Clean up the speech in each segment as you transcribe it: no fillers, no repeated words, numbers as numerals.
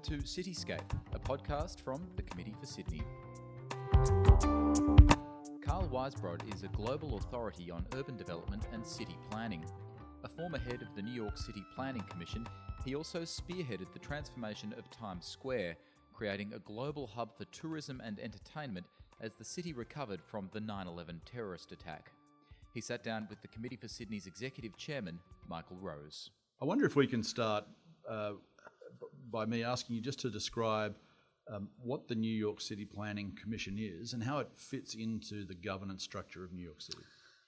Welcome to Cityscape, a podcast from the Committee for Sydney. Carl Weisbrod is a global authority on urban development and city planning. A former head of the New York City Planning Commission, he also spearheaded the transformation of Times Square, creating a global hub for tourism and entertainment as the city recovered from the 9/11 terrorist attack. He sat down with the Committee for Sydney's executive chairman, Michael Rose. I wonder if we can start by me asking you just to describe what the New York City Planning Commission is and how it fits into the governance structure of New York City.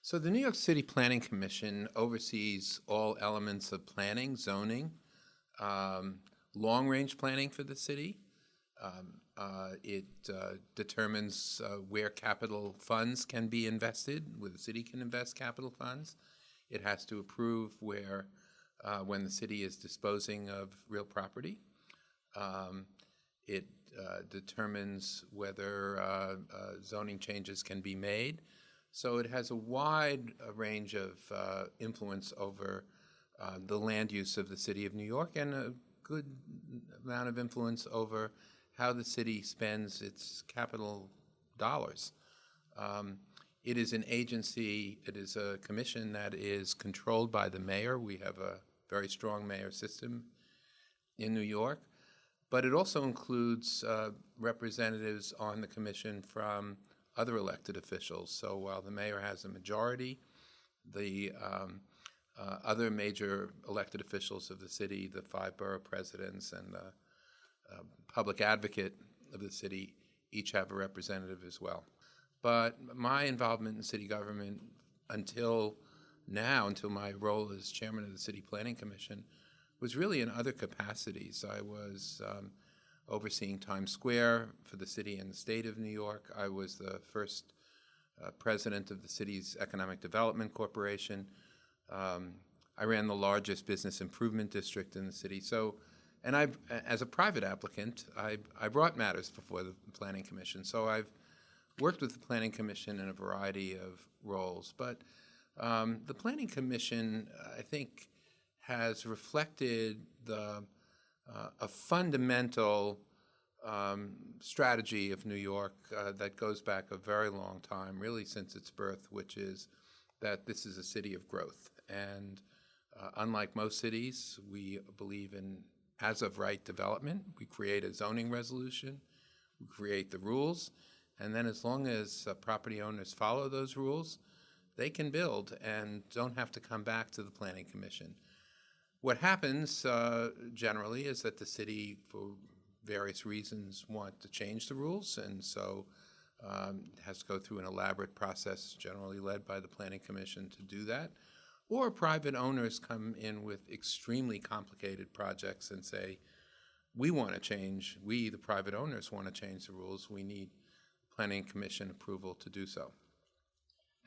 So the New York City Planning Commission oversees all elements of planning, zoning, long-range planning for the city. It determines where capital funds can be invested, where the city can invest capital funds. It has to approve where, when the city is disposing of real property. It determines whether zoning changes can be made. So it has a wide range of influence over the land use of the city of New York and a good amount of influence over how the city spends its capital dollars. It is an agency, it is a commission that is controlled by the mayor. We have a very strong mayor system in New York, but it also includes representatives on the commission from other elected officials. So while the mayor has a majority, the other major elected officials of the city, the 5 borough presidents and the public advocate of the city, each have a representative as well. But my involvement in city government until now, until my role as chairman of the City Planning Commission, was really in other capacities. I was overseeing Times Square for the city and the state of New York. I was the first president of the city's Economic Development Corporation. I ran the largest business improvement district in the city. And as a private applicant, I brought matters before the Planning Commission. So I've worked with the Planning Commission in a variety of roles. But the Planning Commission, I think, has reflected a fundamental strategy of New York that goes back a very long time, really since its birth, which is that this is a city of growth. And unlike most cities, we believe in as-of-right development. We create a zoning resolution, we create the rules, and then as long as property owners follow those rules, they can build and don't have to come back to the Planning Commission. What happens generally is that the city, for various reasons, want to change the rules, and so it has to go through an elaborate process, generally led by the Planning Commission, to do that. Or private owners come in with extremely complicated projects and say, we want to change, we, the private owners, want to change the rules. We need Planning Commission approval to do so.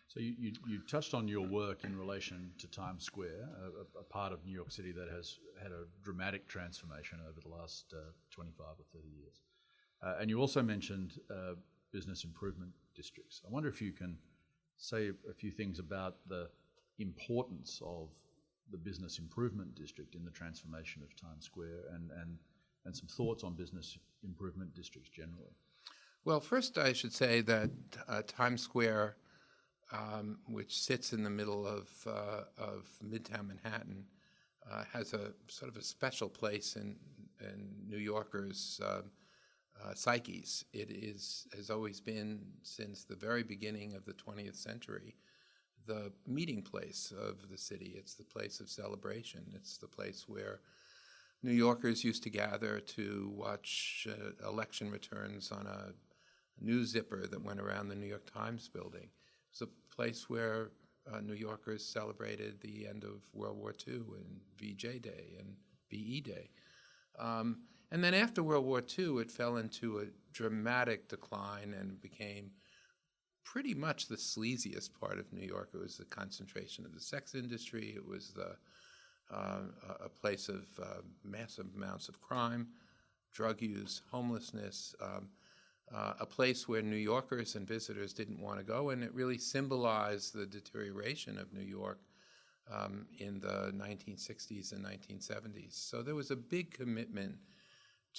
So you touched on your work in relation to Times Square, a part of New York City that has had a dramatic transformation over the last 25 or 30 years. And you also mentioned business improvement districts. I wonder if you can say a few things about the importance of the business improvement district in the transformation of Times Square and some thoughts on business improvement districts generally. Well, first I should say that Times Square, which sits in the middle of Midtown Manhattan, has a sort of a special place in New Yorkers' psyches. It has always been, since the very beginning of the 20th century, the meeting place of the city. It's the place of celebration. It's the place where New Yorkers used to gather to watch election returns on a news zipper that went around the New York Times building. It's a place where New Yorkers celebrated the end of World War II and VJ Day and VE Day. And then after World War II, it fell into a dramatic decline and became pretty much the sleaziest part of New York. It was the concentration of the sex industry. It was a place of massive amounts of crime, drug use, homelessness, a place where New Yorkers and visitors didn't want to go, and it really symbolized the deterioration of New York in the 1960s and 1970s. So there was a big commitment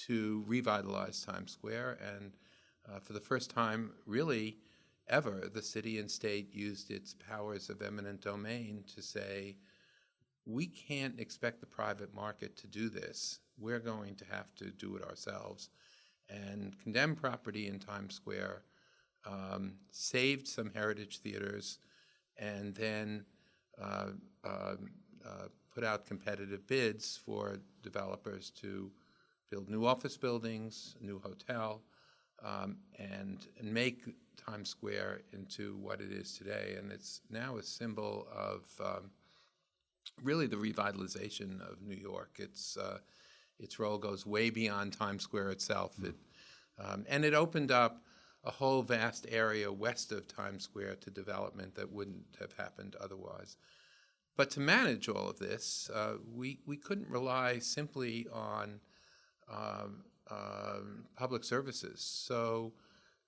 to revitalize Times Square. And for the first time, really, ever, the city and state used its powers of eminent domain to say, we can't expect the private market to do this. We're going to have to do it ourselves. And condemned property in Times Square, saved some heritage theaters, and then put out competitive bids for developers to build new office buildings, a new hotel, and make Times Square into what it is today. And it's now a symbol of really the revitalization of New York. Its role goes way beyond Times Square itself. And it opened up a whole vast area west of Times Square to development that wouldn't have happened otherwise. But to manage all of this, we couldn't rely simply on public services. So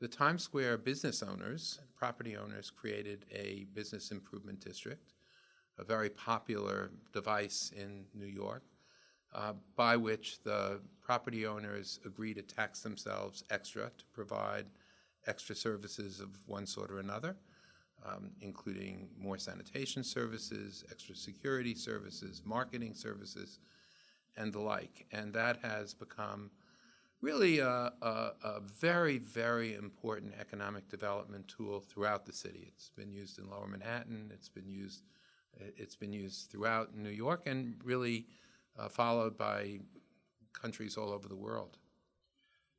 the Times Square business owners, property owners, created a business improvement district, a very popular device in New York, by which the property owners agree to tax themselves extra to provide extra services of one sort or another, including more sanitation services, extra security services, marketing services, and the like. And that has become really a very, very important economic development tool throughout the city. It's been used in Lower Manhattan. It's been used throughout New York, and really followed by countries all over the world.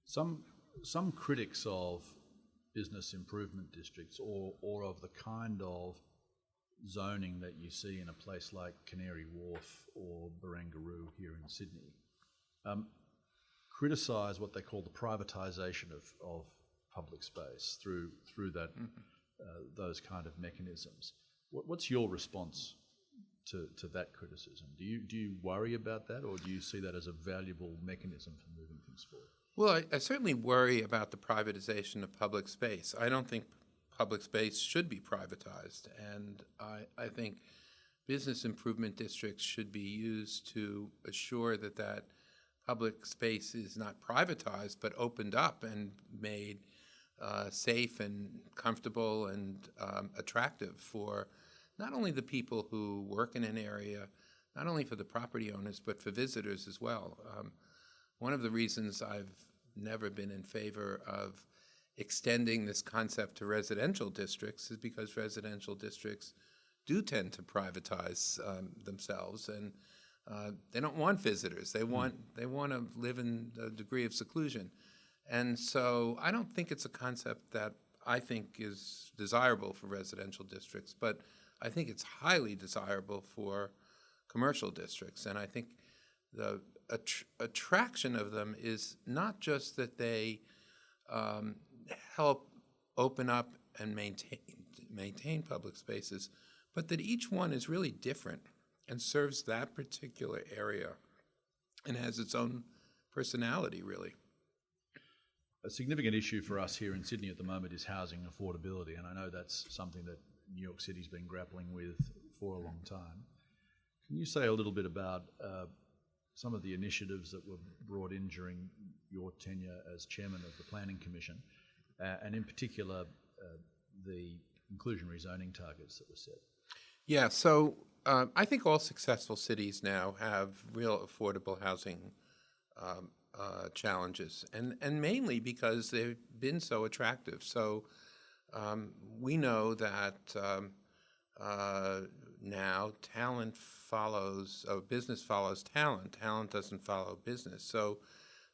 Some critics of business improvement districts or of the kind of zoning that you see in a place like Canary Wharf or Barangaroo here in Sydney criticise what they call the privatisation of public space through that those kind of mechanisms. What's your response to that criticism? Do you worry about that, or do you see that as a valuable mechanism for moving things forward? Well, I certainly worry about the privatization of public space. I don't think public space should be privatized, and I think business improvement districts should be used to assure that public space is not privatized but opened up and made safe and comfortable and attractive for not only the people who work in an area, not only for the property owners, but for visitors as well. One of the reasons I've never been in favor of extending this concept to residential districts is because residential districts do tend to privatize themselves, and they don't want visitors. They want to live in a degree of seclusion. And so I don't think it's a concept that I think is desirable for residential districts, but I think it's highly desirable for commercial districts. And I think the attraction of them is not just that they help open up and maintain public spaces, but that each one is really different and serves that particular area and has its own personality, really. A significant issue for us here in Sydney at the moment is housing affordability, and I know that's something that New York City's been grappling with for a long time. Can you say a little bit about some of the initiatives that were brought in during your tenure as chairman of the Planning Commission, and in particular the inclusionary zoning targets that were set? Yeah, so I think all successful cities now have real affordable housing challenges, and mainly because they've been so attractive. So we know that now talent follows, business follows talent. Talent doesn't follow business. So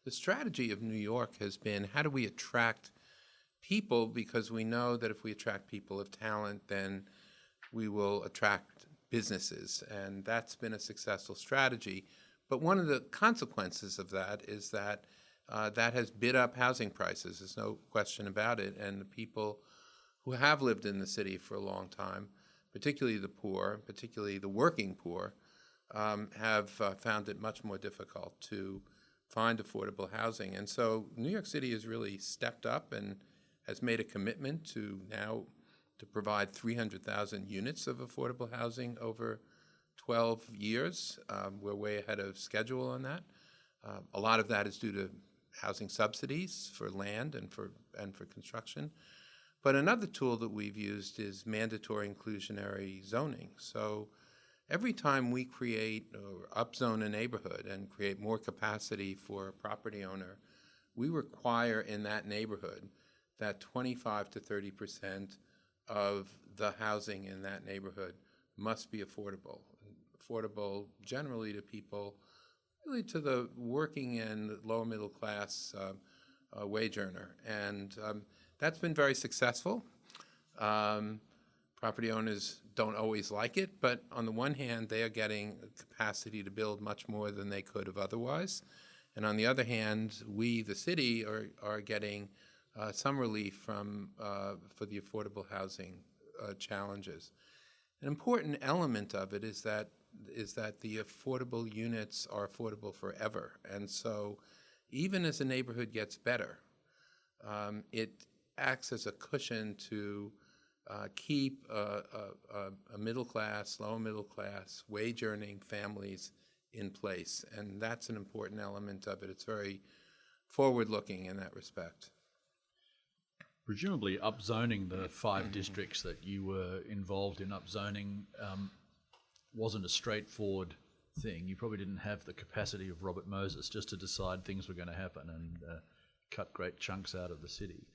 the strategy of New York has been, how do we attract people? Because we know that if we attract people of talent, then we will attract businesses. And that's been a successful strategy. But one of the consequences of that is that that has bid up housing prices. There's no question about it. And the people who have lived in the city for a long time, particularly the poor, particularly the working poor, have found it much more difficult to find affordable housing. And so New York City has really stepped up and has made a commitment to now to provide 300,000 units of affordable housing over 12 years. We're way ahead of schedule on that. A lot of that is due to housing subsidies for land and for construction. But another tool that we've used is mandatory inclusionary zoning. So every time we create or upzone a neighborhood and create more capacity for a property owner, we require in that neighborhood that 25 to 30% of the housing in that neighborhood must be affordable. Affordable generally to people, really to the working and lower middle class wage earner. And that's been very successful. Property owners don't always like it, but on the one hand, they are getting capacity to build much more than they could have otherwise. And on the other hand, we, the city, are getting some relief for the affordable housing challenges. An important element of it is that the affordable units are affordable forever. And so even as a neighborhood gets better, it acts as a cushion to keep a middle class, lower middle class, wage earning families in place. And that's an important element of it. It's very forward looking in that respect. Presumably upzoning the 5 districts that you were involved in upzoning wasn't a straightforward thing. You probably didn't have the capacity of Robert Moses just to decide things were going to happen and cut great chunks out of the city.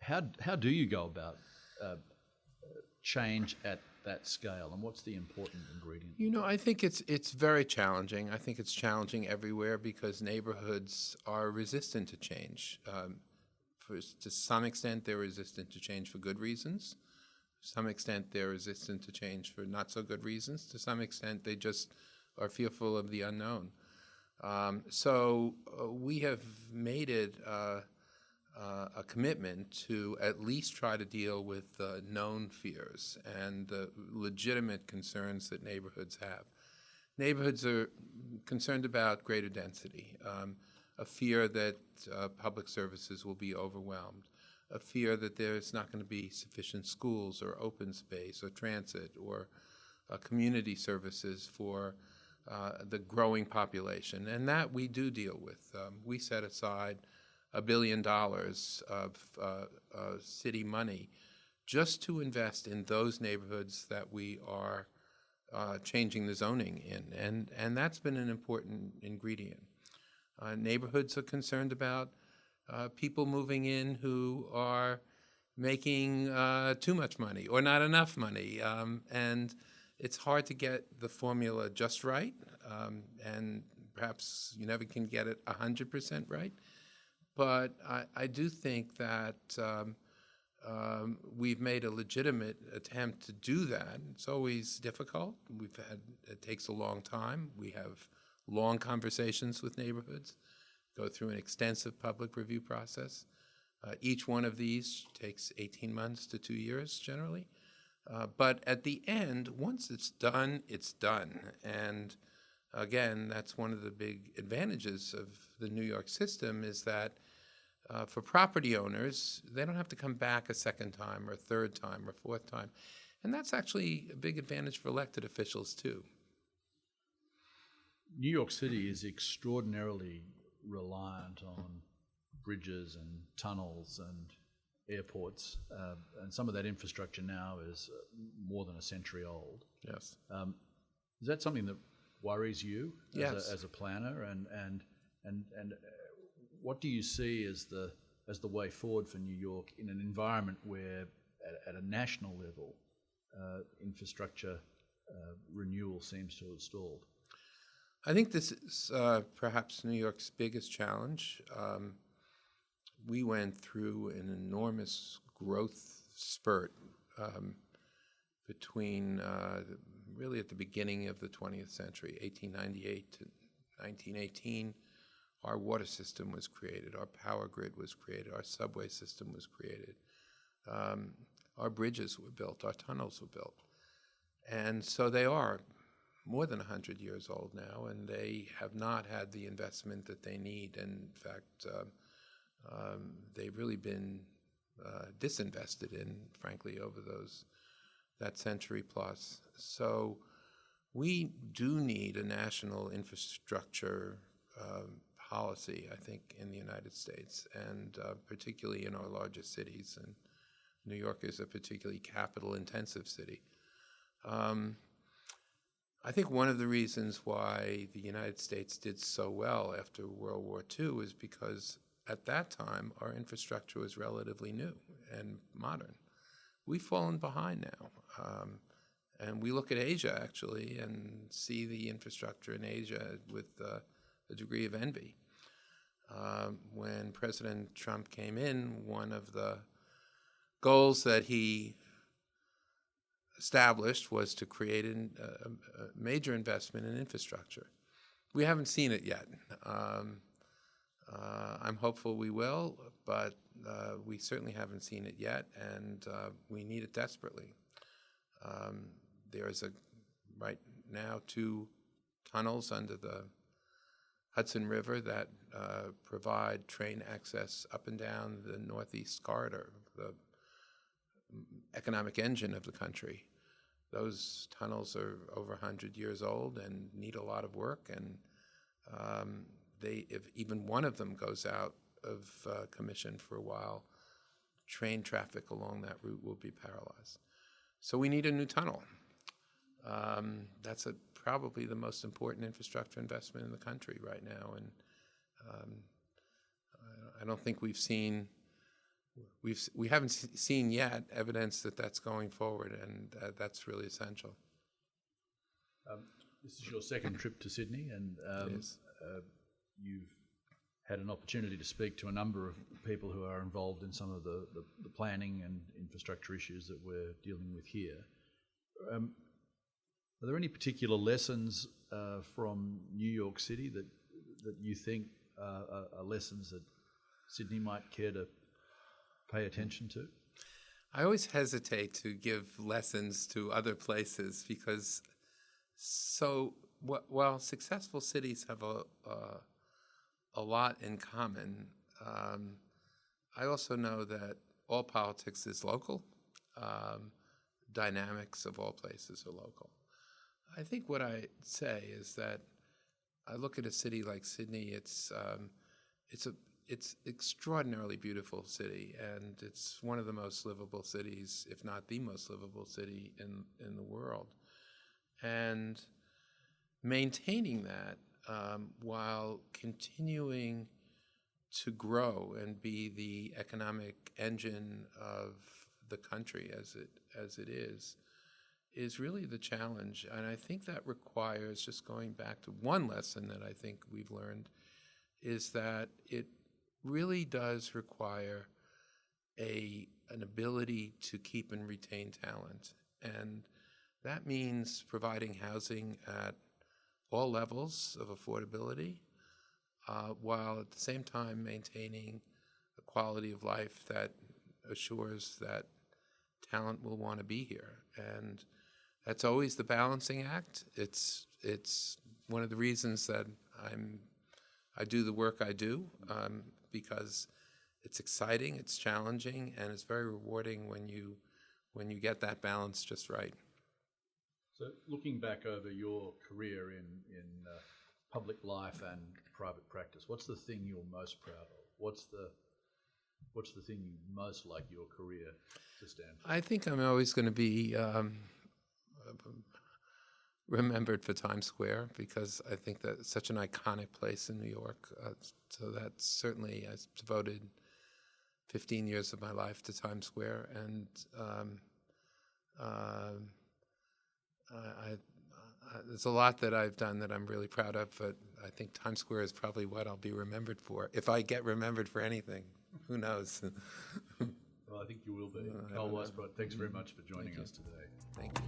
How do you go about change at that scale, and what's the important ingredient? You know, I think it's very challenging. I think it's challenging everywhere because neighborhoods are resistant to change. To some extent, they're resistant to change for good reasons. To some extent, they're resistant to change for not so good reasons. To some extent, they just are fearful of the unknown. So we have made it a commitment to at least try to deal with known fears and the legitimate concerns that neighborhoods have. Neighborhoods are concerned about greater density, a fear that public services will be overwhelmed, a fear that there's not going to be sufficient schools or open space or transit or community services for the growing population. And that we do deal with. We set aside $1 billion of city money just to invest in those neighborhoods that we are changing the zoning in. And that's been an important ingredient. Neighborhoods are concerned about people moving in who are making too much money or not enough money. And it's hard to get the formula just right. And perhaps you never can get it 100% right. But I do think that we've made a legitimate attempt to do that. It's always difficult. It takes a long time. We have long conversations with neighborhoods, go through an extensive public review process. Each one of these takes 18 months to 2 years generally. But at the end, once it's done, it's done. And again, that's one of the big advantages of the New York system is that for property owners, they don't have to come back a second time or a third time or fourth time. And that's actually a big advantage for elected officials too. New York City is extraordinarily reliant on bridges and tunnels and airports, and some of that infrastructure now is more than a century old. Yes. Is that something that worries you as a planner? And what do you see as the way forward for New York in an environment where, at a national level, infrastructure renewal seems to have stalled? I think this is perhaps New York's biggest challenge. We went through an enormous growth spurt between really at the beginning of the 20th century, 1898 to 1918. Our water system was created, our power grid was created, our subway system was created. Our bridges were built, our tunnels were built. And so they are more than 100 years old now, and they have not had the investment that they need. And in fact, they've really been disinvested in, frankly, over that century plus. So we do need a national infrastructure policy, I think, in the United States, and particularly in our largest cities. And New York is a particularly capital-intensive city. I think one of the reasons why the United States did so well after World War II is because at that time our infrastructure was relatively new and modern. We've fallen behind now. And we look at Asia, actually, and see the infrastructure in Asia with a degree of envy. When President Trump came in, one of the goals that he established was to create a major investment in infrastructure. We haven't seen it yet. I'm hopeful we will, but we certainly haven't seen it yet, and we need it desperately. There's right now 2 tunnels under the Hudson River that provide train access up and down the Northeast Corridor, the economic engine of the country. Those tunnels are over 100 years old and need a lot of work, and if even one of them goes out of commission for a while, train traffic along that route will be paralyzed. So we need a new tunnel. That's probably the most important infrastructure investment in the country right now, and I don't think we haven't seen yet evidence that that's going forward, and that's really essential. This is your second trip to Sydney, and you've had an opportunity to speak to a number of people who are involved in some of the planning and infrastructure issues that we're dealing with here. Are there any particular lessons from New York City that you think are lessons that Sydney might care to pay attention to? I always hesitate to give lessons to other places because while successful cities have a lot in common, I also know that all politics is local. Dynamics of all places are local. I think what I say is that I look at a city like Sydney. It's extraordinarily beautiful city, and it's one of the most livable cities, if not the most livable city in the world. And maintaining that while continuing to grow and be the economic engine of the country as it is really the challenge. And I think that requires, just going back to one lesson that I think we've learned, is that it really does require an ability to keep and retain talent. And that means providing housing at all levels of affordability, while at the same time maintaining a quality of life that assures that talent will want to be here. And that's always the balancing act. It's one of the reasons that I do the work I do, because it's exciting, it's challenging, and it's very rewarding when you get that balance just right. So, looking back over your career in public life and private practice, what's the thing you're most proud of? What's the thing you most like your career to stand for? I think I'm always going to be remembered for Times Square, because I think that's such an iconic place in New York. So that's certainly, I devoted 15 years of my life to Times Square, and there's a lot that I've done that I'm really proud of, but I think Times Square is probably what I'll be remembered for. If I get remembered for anything, who knows? Well, I think you will be. Carl Weisbrod, thanks very much for joining us today. Thank you.